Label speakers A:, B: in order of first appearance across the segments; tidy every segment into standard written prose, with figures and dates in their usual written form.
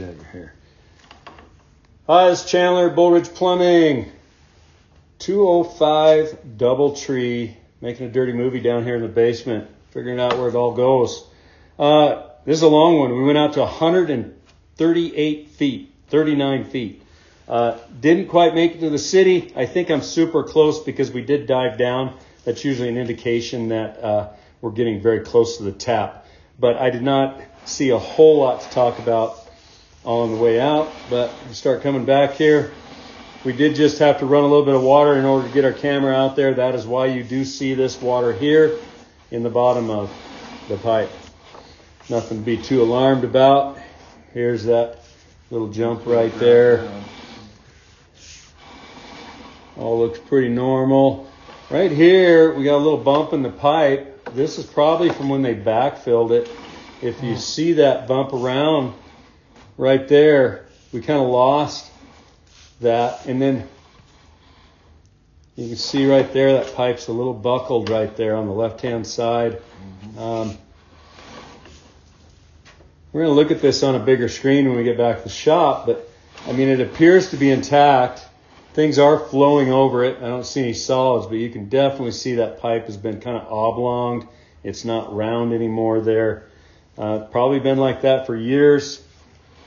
A: that you're here. Hi, it's Chandler, Bull Ridge Plumbing. 205 Doubletree, making a dirty movie down here in the basement, figuring out where it all goes. This is a long one. We went out to 138 feet, 39 feet. Didn't quite make it to the city. I think I'm super close because we did dive down. That's usually an indication that we're getting very close to the tap. But I did not see a whole lot to talk about on the way out. But we start coming back here. We did just have to run a little bit of water in order to get our camera out there. That is why you do see this water here in the bottom of the pipe. Nothing to be too alarmed about. Here's that little jump right there. All looks pretty normal. Right here, we got a little bump in the pipe. This is probably from when they backfilled it. If you see that bump around right there, we kind of lost that. And then you can see right there, that pipe's a little buckled right there on the left-hand side. We're going to look at this on a bigger screen when we get back to the shop, but I mean, it appears to be intact. Things are flowing over it. I don't see any solids, but you can definitely see that pipe has been kind of oblonged. It's not round anymore there. Probably been like that for years,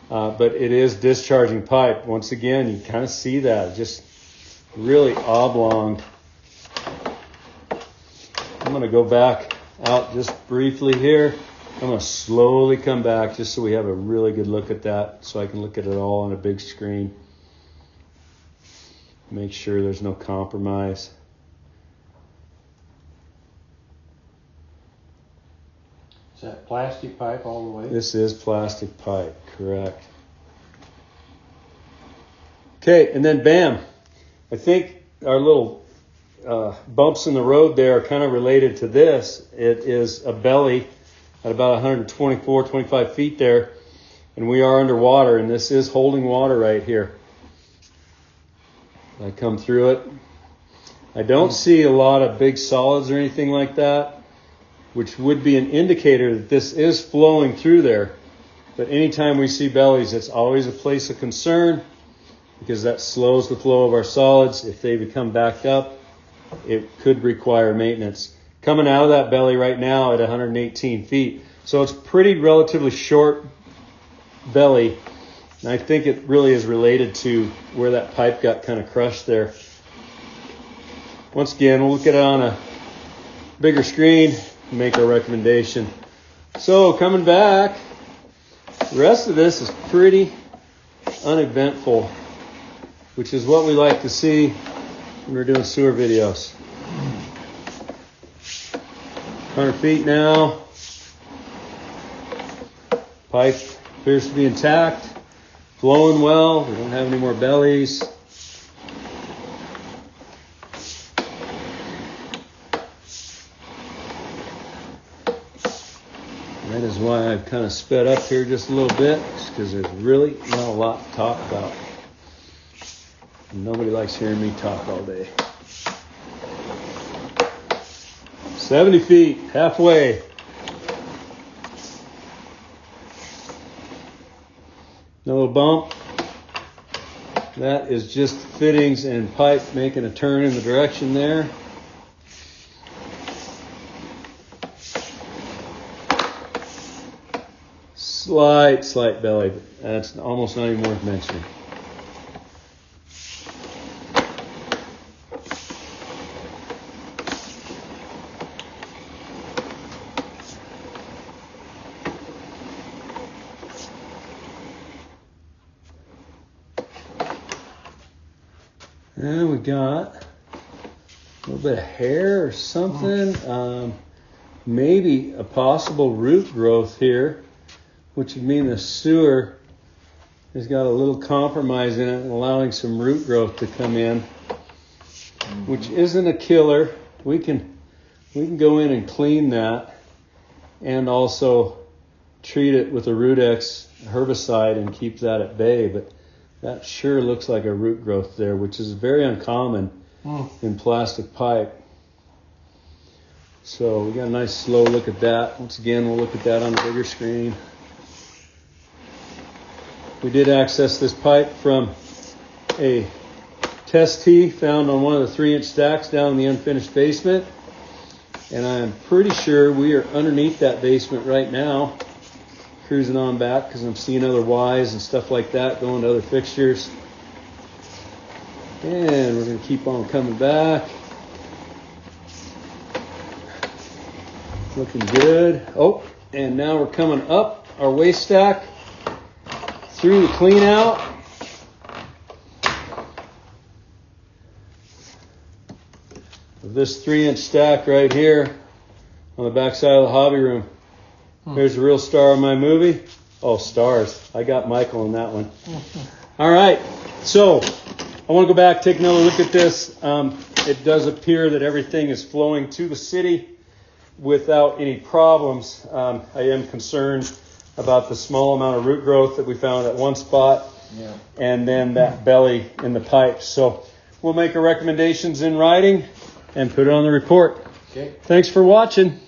A: but it is discharging pipe. Once again, you kind of see that, just really oblonged. I'm going to go back out just briefly here. I'm going to slowly come back just so we have a really good look at that, so I can look at it all on a big screen. Make sure there's no compromise.
B: Is that plastic pipe all the way?
A: This is plastic pipe, correct. Okay, and then bam. I think our little bumps in the road there are kind of related to this. It is a belly at about 124, 25 feet there, and we are underwater, and this is holding water right here. I come through it. I don't see a lot of big solids or anything like that, which would be an indicator that this is flowing through there. But anytime we see bellies, it's always a place of concern because that slows the flow of our solids. If they become backed up, it could require maintenance. Coming out of that belly right now at 118 feet. So it's pretty relatively short belly. And I think it really is related to where that pipe got kind of crushed there. Once again, we'll look at it on a bigger screen and make our recommendation. So coming back, the rest of this is pretty uneventful, which is what we like to see when we're doing sewer videos. 100 feet now. Pipe appears to be intact. Flowing well. We don't have any more bellies. That is why I've kind of sped up here just a little bit, because there's really not a lot to talk about. Nobody likes hearing me talk all day. 70 feet, halfway. No bump. That is just fittings and pipe making a turn in the direction there. Slight belly, but that's almost not even worth mentioning. And we got a little bit of hair or something. Maybe a possible root growth here, which would mean the sewer has got a little compromise in it and allowing some root growth to come in, which isn't a killer. We can go in and clean that and also treat it with a Root-X herbicide and keep that at bay. But that sure looks like a root growth there, which is very uncommon in plastic pipe. So we got a nice slow look at that. Once again, we'll look at that on the bigger screen. We did access this pipe from a test tee found on one of the 3-inch stacks down in the unfinished basement. And I'm pretty sure we are underneath that basement right now, cruising on back because I'm seeing other Ys and stuff like that going to other fixtures. And we're going to keep on coming back. Looking good. Oh, and now we're coming up our waste stack through the clean out. This 3-inch stack right here on the back side of the hobby room. Here's the real star of my movie. Oh, stars. I got Michael on that one. All right. So I want to go back, take another look at this. It does appear that everything is flowing to the city without any problems. I am concerned about the small amount of root growth that we found at one spot, and then that belly in the pipe. So we'll make our recommendations in writing and put it on the report.
B: Okay.
A: Thanks for watching.